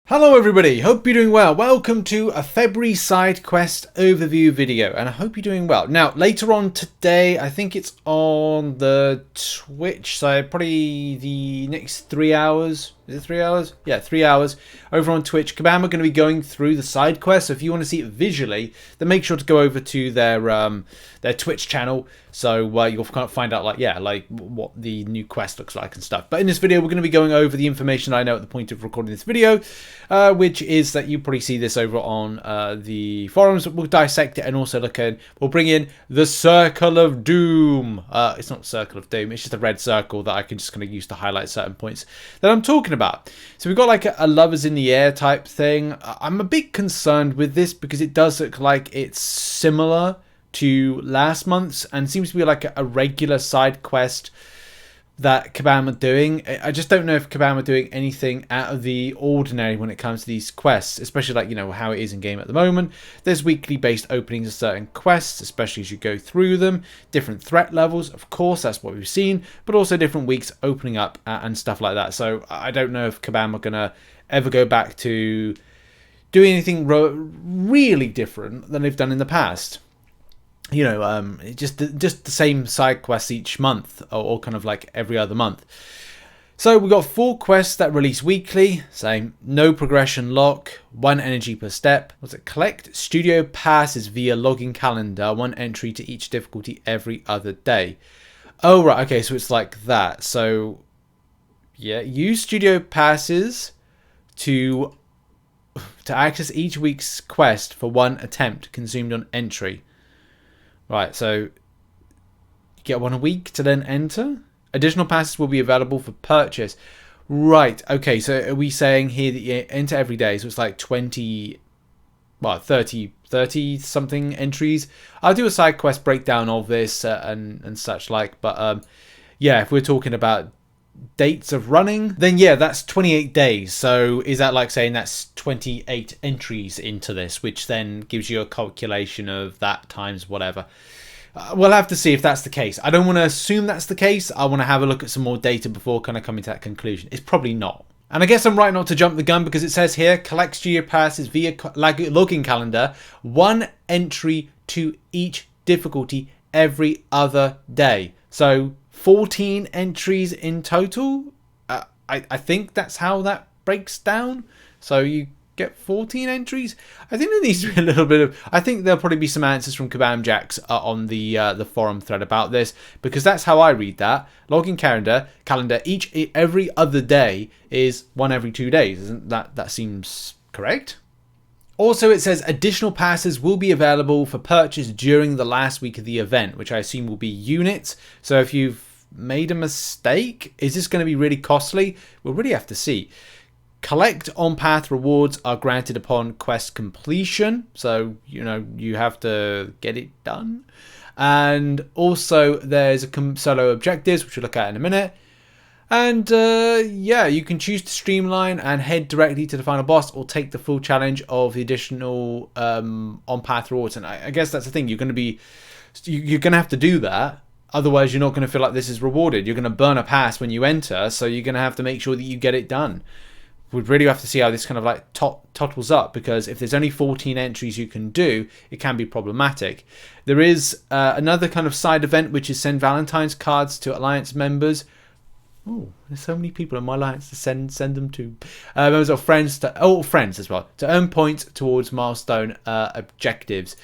Hello everybody, hope you're doing well. Welcome to a February side quest overview video, and I hope you're doing well. Now, later on today, I think it's on the Twitch side, probably the next 3 hours. Is it 3 hours? Yeah, 3 hours over on Twitch. Kabam are going to be going through the side quest, so if you want to see it visually, then make sure to go over to their Twitch channel, so you'll kind of find out like what the new quest looks like and stuff. But in this video, we're going to be going over the information I know at the point of recording this video, which is that you probably see this over on the forums. We'll dissect it and also we'll bring in the Circle of Doom. It's not Circle of Doom, it's just a red circle that I can just kind of use to highlight certain points that I'm talking about. So we've got like a lovers in the air type thing. I'm a bit concerned with this because it does look like it's similar to last month's and seems to be like a regular side quest that Kabam are doing. I just don't know if Kabam are doing anything out of the ordinary when it comes to these quests, especially like, you know, how it is in game at the moment. There's weekly based openings of certain quests, especially as you go through them. Different threat levels, of course, that's what we've seen, but also different weeks opening up and stuff like that. So I don't know if Kabam are going to ever go back to doing anything really different than they've done in the past. You know, just the same side quests each month, or kind of like every other month. So we've got 4 quests that release weekly, saying no progression lock, 1 energy per step. What's it? Collect studio passes via login calendar, 1 entry to each difficulty every other day. Oh right, okay, so it's like that. So yeah, use studio passes to access each week's quest for 1 attempt consumed on entry. Right, so you get 1 a week to then enter. Additional passes will be available for purchase. Right, okay, so are we saying here that you enter every day? So it's like 20, well, 30 something entries. I'll do a side quest breakdown of this and such like. But yeah, if we're talking about dates of running, then yeah, that's 28 days. So is that like saying that's 28 entries into this, which then gives you a calculation of that times whatever? We'll have to see if that's the case. I don't want to assume that's the case. I want to have a look at some more data before kind of coming to that conclusion. It's probably not. And I guess I'm right not to jump the gun, because it says here, collect studio passes via login calendar, 1 entry to each difficulty every other day. So 14 entries in total. I think that's how that breaks down. So you get 14 entries. I think there needs to be a little bit of... I think there'll probably be some answers from Kabam Jacks on the forum thread about this, because that's how I read that. Login calendar every other day is 1 every 2 days. Isn't that seems correct? Also, it says additional passes will be available for purchase during the last week of the event, which I assume will be units. So if you've made a mistake, is this going to be really costly? We'll really have to see. Collect on-path rewards are granted upon quest completion. So, you know, you have to get it done. And also there's solo objectives, which we'll look at in a minute. And yeah, you can choose to streamline and head directly to the final boss, or take the full challenge of the additional on-path rewards. And I guess that's the thing. You're going to have to do that. Otherwise, you're not going to feel like this is rewarded. You're going to burn a pass when you enter, so you're going to have to make sure that you get it done. We'd really have to see how this kind of like tottles up, because if there's only 14 entries you can do, it can be problematic. There is another kind of side event, which is send Valentine's cards to Alliance members. Oh, there's so many people in my alliance to send them to. Members or friends friends as well, to earn points towards milestone objectives.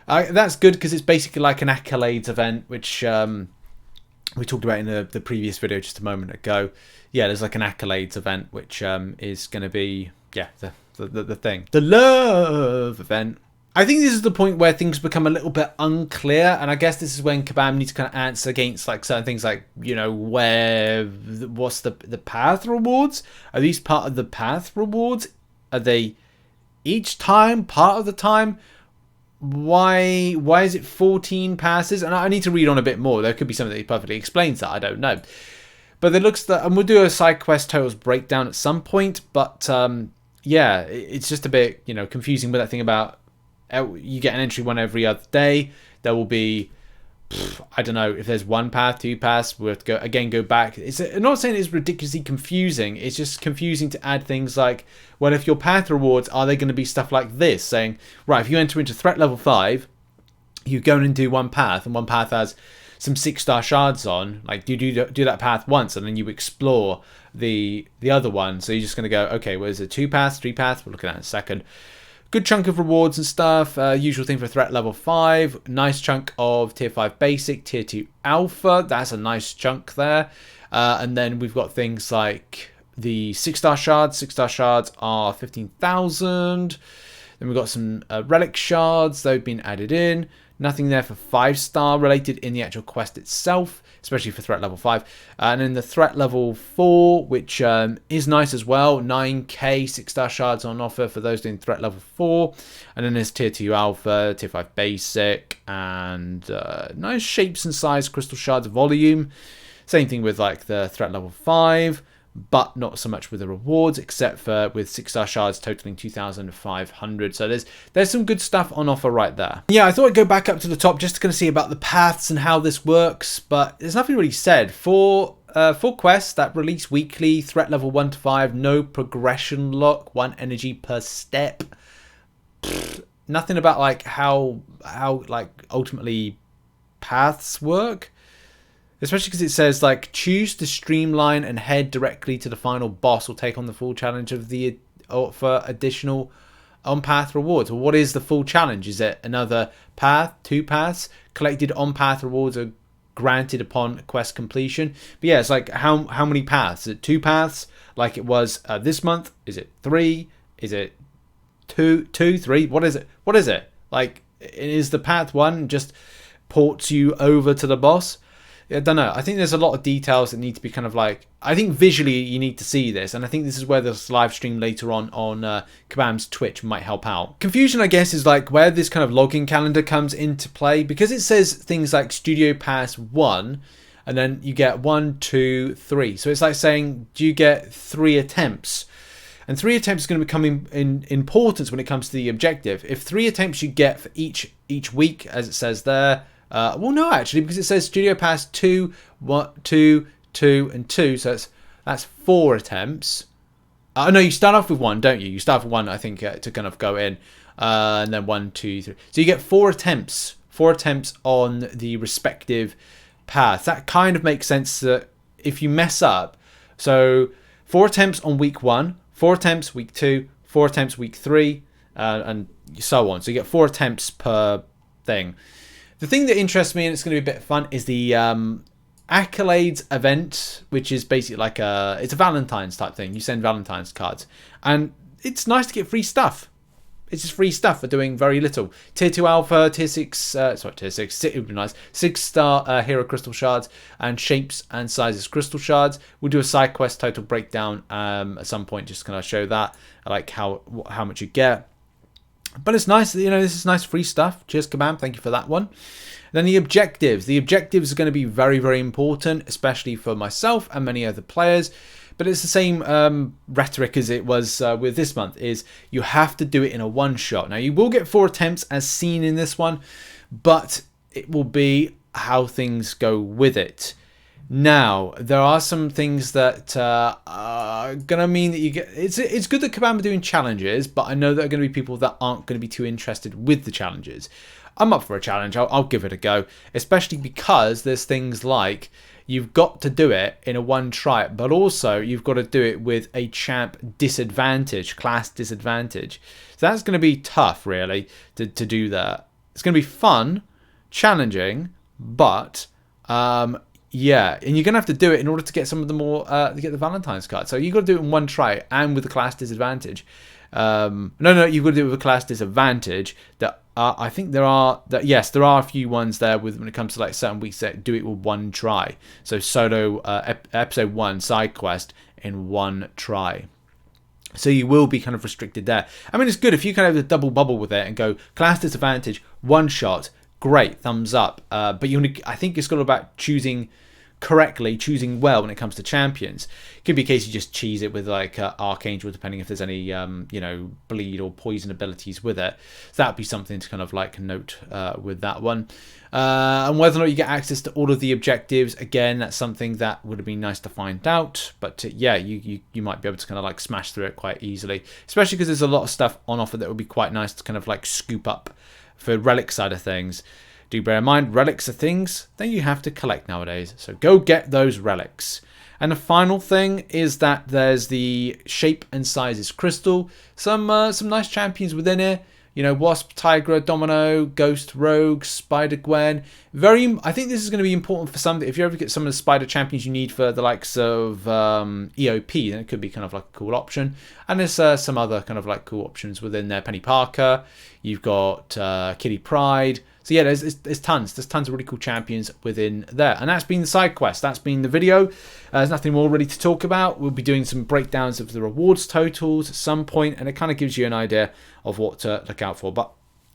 That's good, because it's basically like an accolades event, which we talked about in the previous video just a moment ago. Yeah, there's like an accolades event, which is going to be, yeah, the thing. The love event. I think this is the point where things become a little bit unclear, and I guess this is when Kabam needs to kind of answer against like certain things, like, you know, what's the path rewards? Are these part of the path rewards? Are they each time, part of the time? Why is it 14 passes? And I need to read on a bit more. There could be something that perfectly explains that. I don't know. But it looks that, and we'll do a side quest totals breakdown at some point. But yeah, it's just a bit, you know, confusing with that thing about you get an entry 1 every other day. There will be I don't know if there's one path, two paths. We'll have to go back. I'm not saying it's ridiculously confusing. It's just confusing to add things like, well, if your path rewards, are they going to be stuff like this? Saying, right, if you enter into threat level 5, you go in and do one path, and one path has some 6-star shards on. Like, you do that path once, and then you explore the other one. So you're just going to go, okay, well, is it 2 paths, 3 paths? We'll look at that in a second. Good chunk of rewards and stuff. Usual thing for threat level 5. Nice chunk of tier 5 basic, tier 2 alpha. That's a nice chunk there. And then we've got things like the 6-star shards. 6-star shards are 15,000. Then we've got some relic shards. They've been added in. Nothing there for 5-star related in the actual quest itself, especially for threat level 5. And then the threat level 4, which is nice as well. 9k 6-star shards on offer for those doing threat level 4. And then there's tier 2 alpha, tier 5 basic, and nice shapes and size crystal shards volume. Same thing with like the threat level 5. But not so much with the rewards, except for with 6-star shards totaling 2,500. So there's some good stuff on offer right there. Yeah, I thought I'd go back up to the top just to kind of see about the paths and how this works, but there's nothing really said. For quests that release weekly, threat level 1 to 5, no progression lock, 1 energy per step. Nothing about like how like ultimately paths work. Especially because it says, like, choose to streamline and head directly to the final boss or take on the full challenge of the for additional on-path rewards. Well, what is the full challenge? Is it another path, 2 paths? Collected on-path rewards are granted upon quest completion. But yeah, it's like, how many paths? Is it 2 paths like it was this month? Is it 3? Is it 2, 3? What is it? What is it? Like, is the path 1 just ports you over to the boss? I don't know. I think there's a lot of details that need to be kind of like... I think visually you need to see this. And I think this is where this live stream later on Kabam's Twitch might help out. Confusion, I guess, is like where this kind of login calendar comes into play. Because it says things like Studio Pass 1. And then you get 1, 2, 3. So it's like saying, do you get 3 attempts? And 3 attempts is going to become in importance when it comes to the objective. If 3 attempts you get for each week, as it says there... well, no, actually, because it says Studio Pass 2, 1, 2, 2, and 2. So that's 4 attempts. No, you start off with 1, don't you? You start off with 1, I think, to kind of go in. And then 1, 2, 3. So you get 4 attempts. 4 attempts on the respective paths. That kind of makes sense that if you mess up. So 4 attempts on week 1, 4 attempts week 2, 4 attempts week 3, and so on. So you get 4 attempts per thing. The thing that interests me, and it's going to be a bit of fun, is the accolades event, which is basically like it's a Valentine's type thing. You send Valentine's cards, and it's nice to get free stuff. It's just free stuff for doing very little. Tier 2 alpha, tier 6, tier 6, it would be nice. 6-star hero crystal shards and shapes and sizes crystal shards. We'll do a side quest total breakdown at some point, just to kind of show that, like how much you get. But it's nice, you know, this is nice free stuff. Cheers, Kabam. Thank you for that one. Then the objectives. The objectives are going to be very, very important, especially for myself and many other players. But it's the same rhetoric as it was with this month, is you have to do it in a one-shot. Now, you will get 4 attempts as seen in this one, but it will be how things go with it. Now, there are some things that are going to mean that you get... It's good that Kabam are doing challenges, but I know there are going to be people that aren't going to be too interested with the challenges. I'm up for a challenge. I'll give it a go, especially because there's things like you've got to do it in a one try, but also you've got to do it with a champ disadvantage, class disadvantage. So that's going to be tough, really, to do that. It's going to be fun, challenging, but... yeah, and you're going to have to do it in order to get some of the more, to get the Valentine's card. So you've got to do it in one try and with the class disadvantage. No, you've got to do it with a class disadvantage. That I think there are a few ones there when it comes to like certain weeks that do it with one try. So solo, episode 1 side quest in one try. So you will be kind of restricted there. I mean, it's good if you kind of have a double bubble with it and go class disadvantage, one shot. Great, thumbs up. But I think it's got about choosing correctly, choosing well when it comes to champions. It could be a case you just cheese it with like Archangel, depending if there's any you know, bleed or poison abilities with it. So that'd be something to kind of like note with that one. And whether or not you get access to all of the objectives, again, that's something that would have been nice to find out. But yeah, you might be able to kind of like smash through it quite easily, especially because there's a lot of stuff on offer that would be quite nice to kind of like scoop up for relic side of things. Do bear in mind, relics are things that you have to collect nowadays, so go get those relics. And the final thing is that there's the shape and sizes crystal. Some nice champions within here. You know, Wasp, Tigra, Domino, Ghost, Rogue, Spider Gwen. I think this is going to be important for some. If you ever get some of the Spider champions you need for the likes of EOP, then it could be kind of like a cool option. And there's some other kind of like cool options within there. Penny Parker, you've got Kitty Pryde. So yeah, there's tons of really cool champions within there. And that's been the side quest. That's been the video. There's nothing more really to talk about. We'll be doing some breakdowns of the rewards totals at some point, and it kind of gives you an idea of what to look out for. But,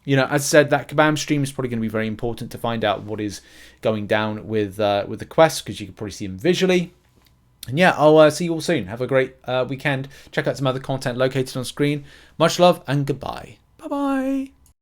you know, as I said, that Kabam stream is probably going to be very important to find out what is going down with the quests, because you can probably see them visually. And yeah, I'll see you all soon. Have a great weekend. Check out some other content located on screen. Much love and goodbye. Bye-bye.